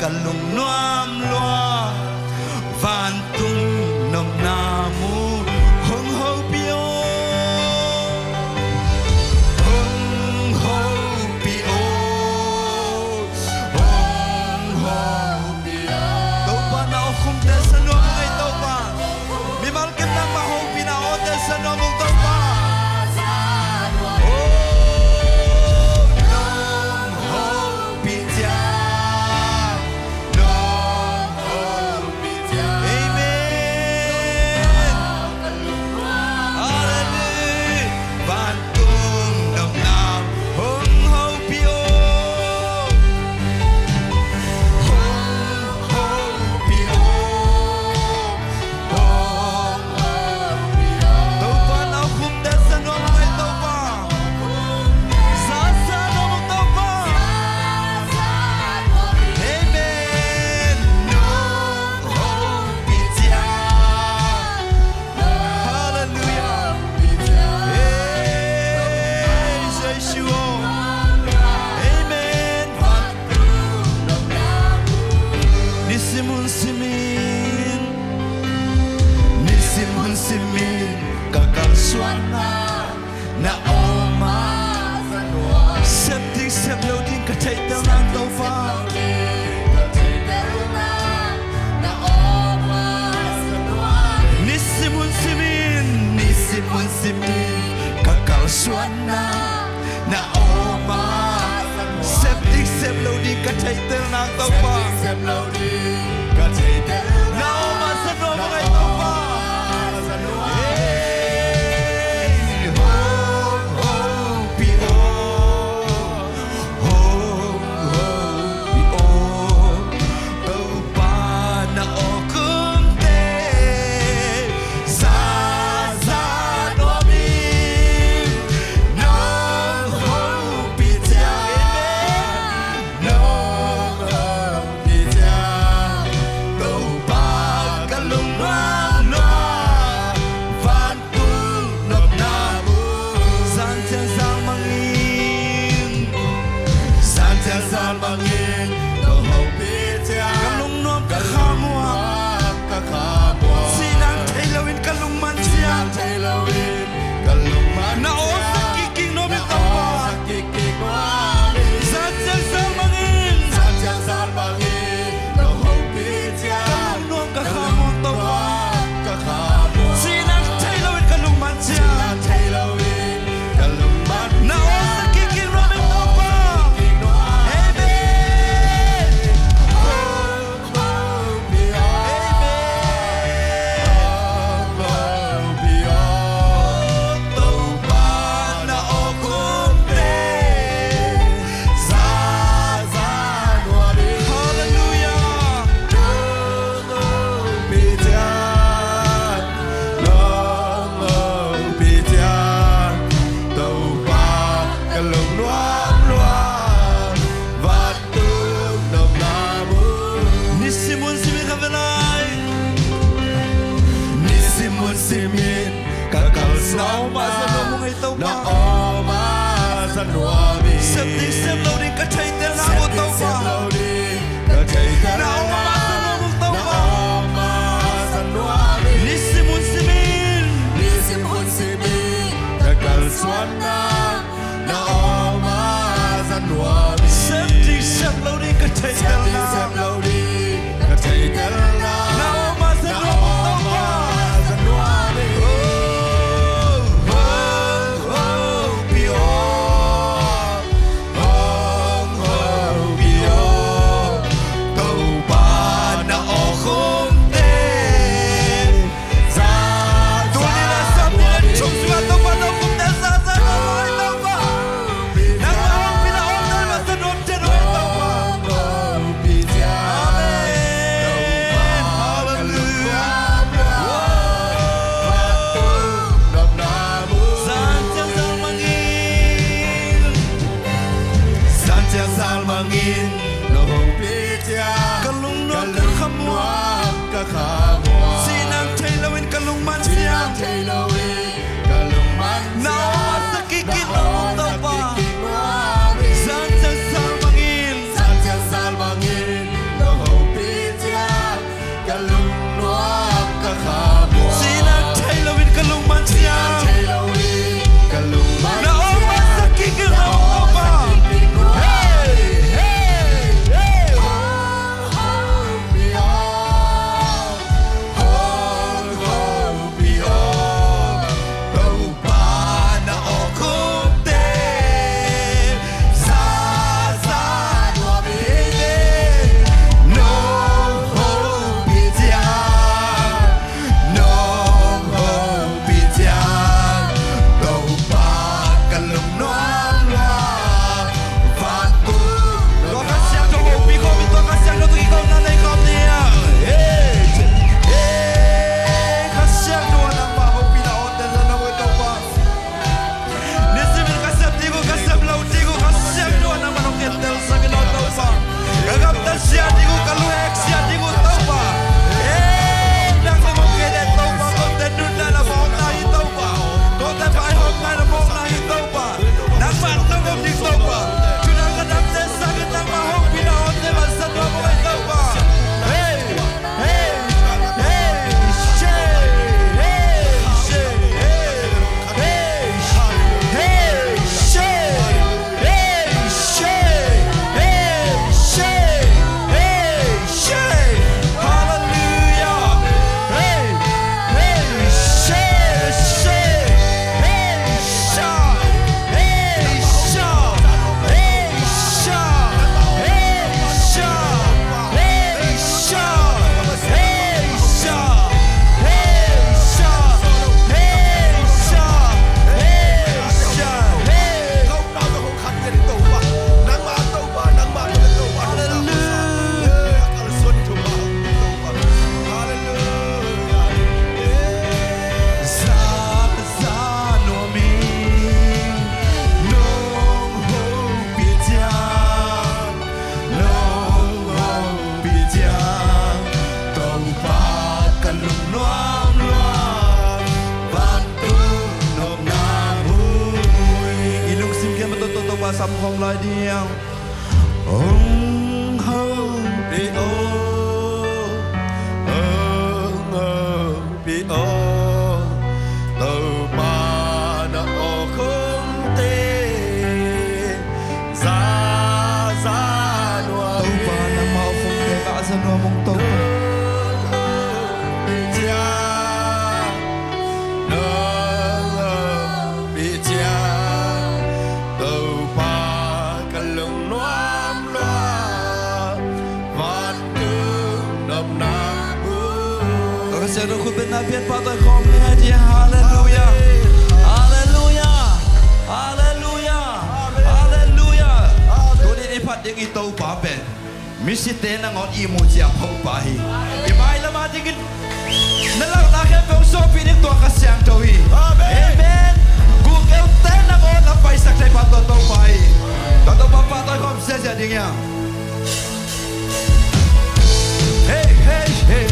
kalung nuam loa van tung nom namu hong ho pio hong ho pio hong ho pio tau pa na khum te sanu ngai tau pa mi mal kem na ma ho pina o te sanu mong tau pa lại điang ông hơ bị ô bị ô từ ba đã ô không tê ra nua tàu ba nằm mau không tê ra nua mong tàu Saya rukun benar biar patah kau melihat dia. Haleluya, haleluya, haleluya, haleluya. Tuhan ini patah kita upapen. Misi tenang on imu siap upahi. Imai lama dingin. Nalar nakhe bangsa pinik tua kasyang tawi. Amen. Google tenang on apa isak saya patah upahi. Patah patah kau seja dingin. Hey hey hey.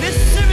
Listen,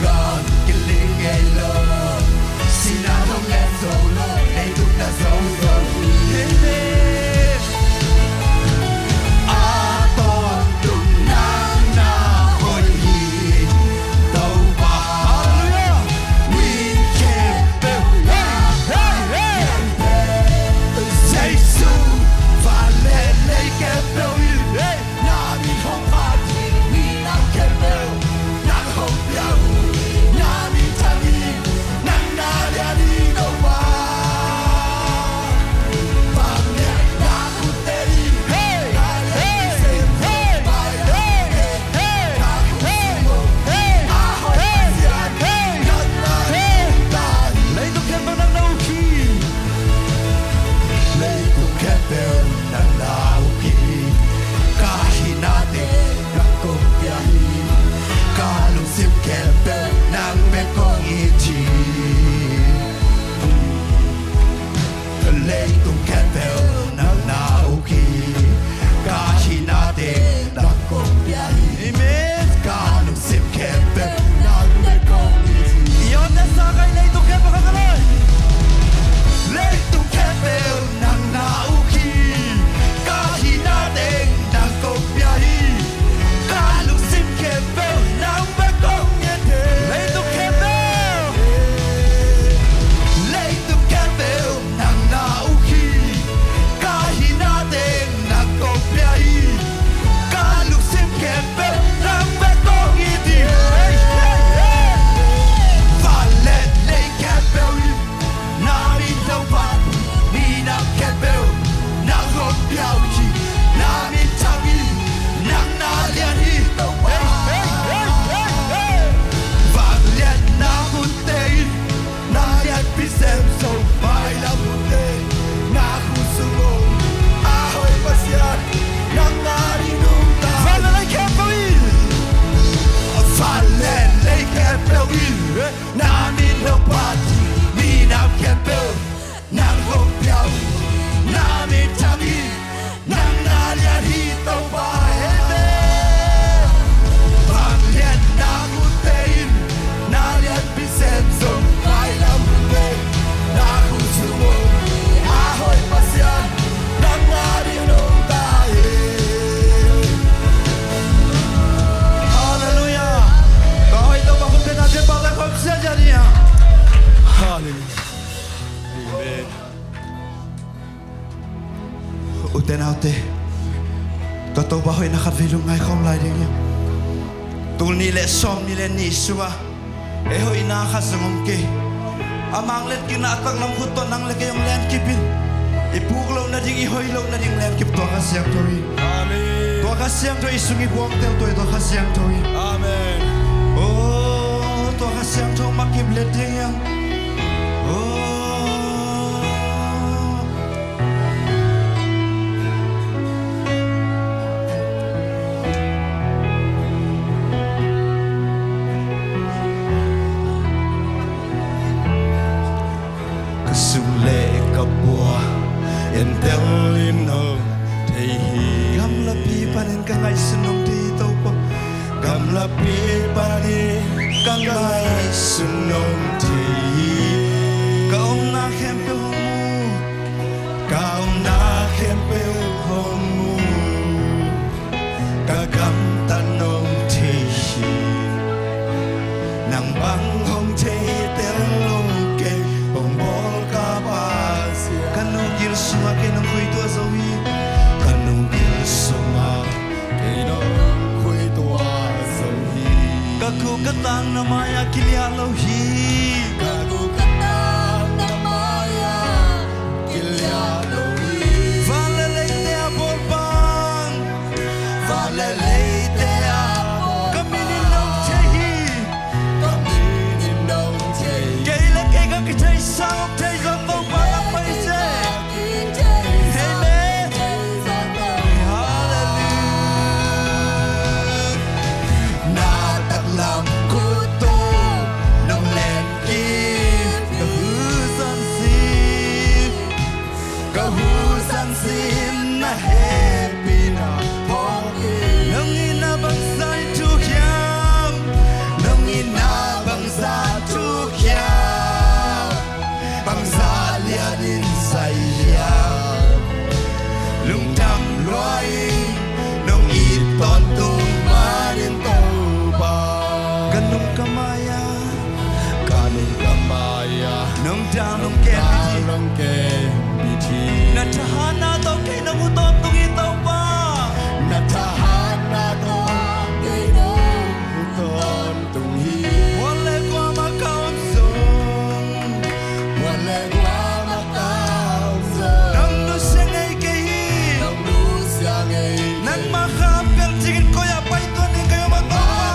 ngon cái lý nghe lơ xin nào không lên dầu lơ đây cũng là dấu dầu Uten autte Toto bahoy nakavilong ngay kom lai ding yang Tul nile som nile nisua Eho inakasangom ke Amang let kinatang nam huton nang lagay yung land kipin Ipuglaw na ding ihoylaw na ding land kip Tua kasiyang towi Amen Tua kasiyang towi sungi buwang tel towi Tua kasiyang towi Amen Oh Tua kasiyang towi makiblet ding yang Oh Sule kapua en telino tehi Gam lapi panin ka ngay sunong dito po gam lapi pani kangai sunong tehi Kaong na kempe homo kau na kempe homu kagam tanong tehi nang bang hong tehi telong ke bombol Kanugil suma kinong kuito asawi kanugil suma kinong kuito asawi Kakukatang na maya kilialohi kakukatang na maya kilialohi Valeleite abolbang valeleite ako Kami ninong tehi kami ninong tehi Kaila kega kitay sangok tehi Zoto parang paise Amen Hallelujah nataklam kuto nong len น้องดาวน้องแก้มพิธี long ke biti นัทหานาโตเกน้องอุตอนตุกิโตปา natahana do ke no uton tung hi วันเล็กกว่ามาคำสง wale gwa makao zo น้องดูเสียงไอ้เกฮี nong lu siang ei นั่นมาข้ามเป็นจิกินก็อย่าไปตัวนี้ก็อย่ามาตัวมา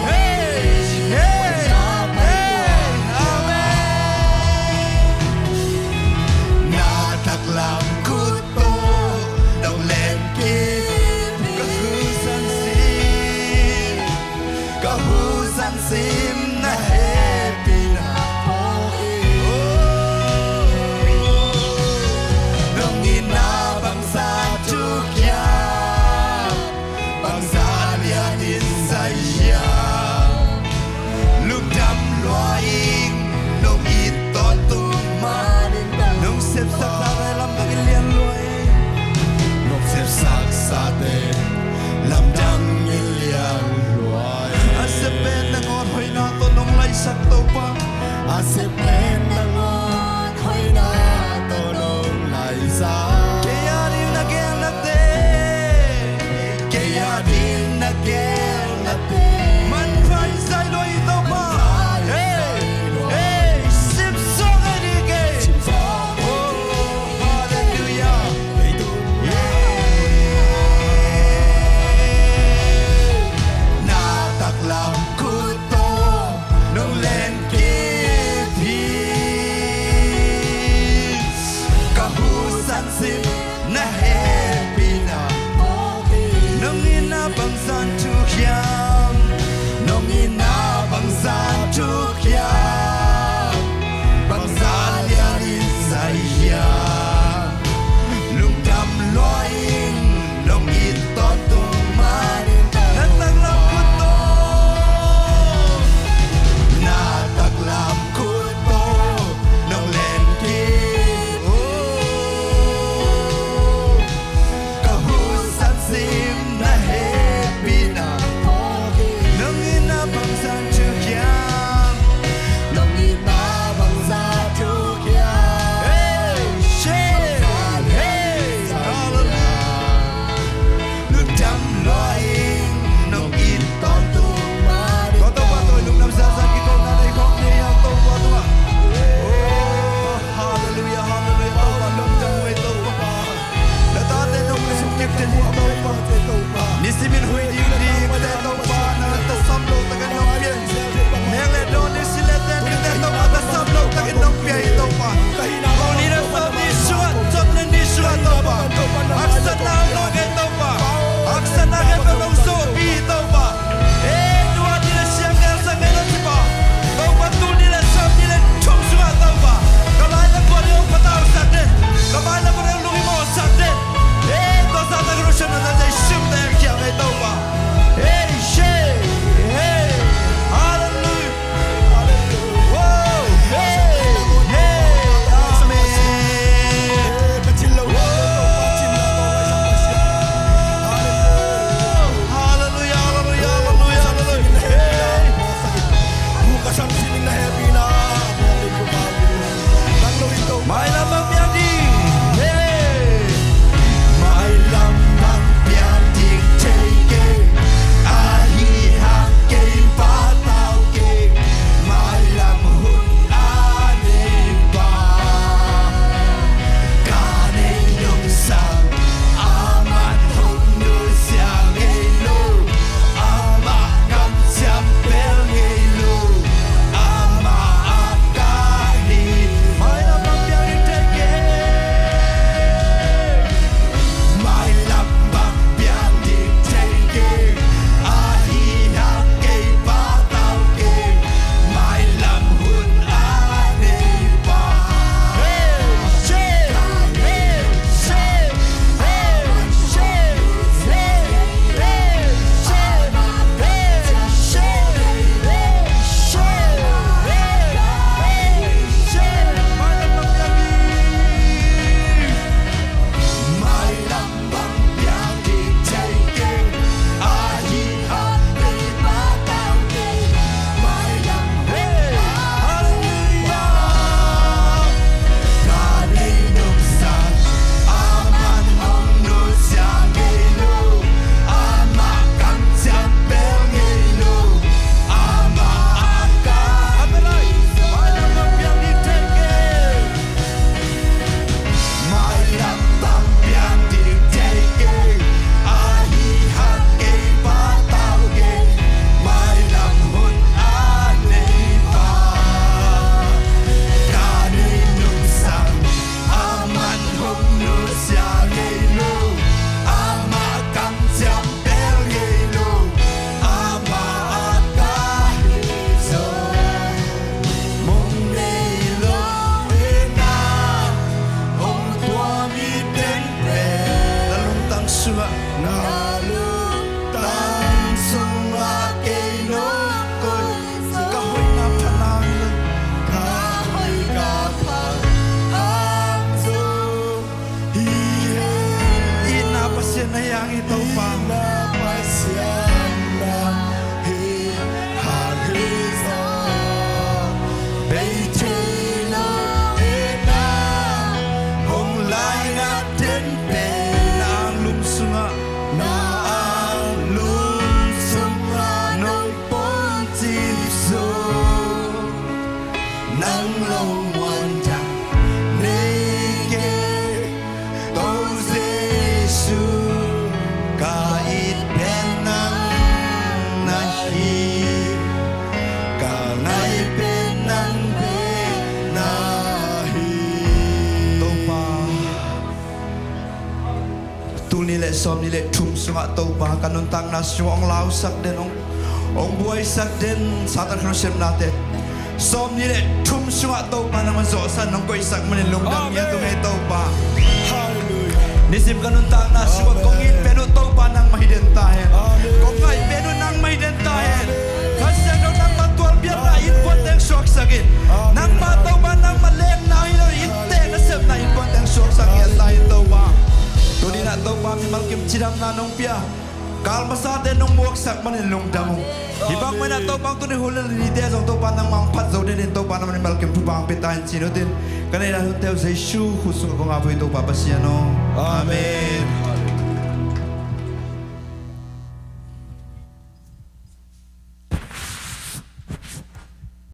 เฮ้เฮ้เฮ้อาเมน na taklam kuto dong len ki ก็คือสันสีก็หูสันสิมนะเฮ pina po โอ้น้องอินนาบังซาทุกอย่าง bangsa dia din saya ลูกดำลอยอิงน้องอีตอนตุ่มมา manin dong น้องเสพสักตาได้ลำตักเลียนรวย nok sep sak sa te lam dang in liang luai อาเสพเป็นนางอ่อนหอยนาตัวน้องไล่สักตัวปะ a se pen na ngon hoi na to long lai sa เกียร์ดินนักแกนนักเตะเกียร์ดินนักแกนนักเตะมันพันใจลอยตัวปะเฮ้เฮ้สิบสองไอ้ดิเก โอ้ฮาเลลูยา เย้ na taklam kuto nong len ki pi kahusan sim na happy na nong ina bang san tu kyam nong ina bang san tu kyam bang san ya in sai ya lung dam loin nong in to tu ma nan tang lam ku to na taklam kuto nong len ki kahusan sim na happy na nong ina bang san tu kyam som ni le thum sunga to ba kanun tang na suang lau sak den ong buai sak den satan krosem nate som ni le thum sunga to ba naman zo san nong koi sak manin lungdam ya to me to ba nisim kanun tang na suwa kongin penu to ba nang mahiden tahen kong ngai penu nang mahiden tahen kasi nang matual biar na input ang suak sakit nang mataw ba nang maleng na ino inte nasib na input ang suak sakit tayo to ba tuni na to ba mi malkim cidam na nong pia kalma sa atin nung muwak sak manin lungdam ibang may na to bang tuni hulil ni desong to ba nang mangpat zo din to ba naman ni malkim pupang pitahin sino din kanina hotel sa isu khusus ko nga po ito papasya no amen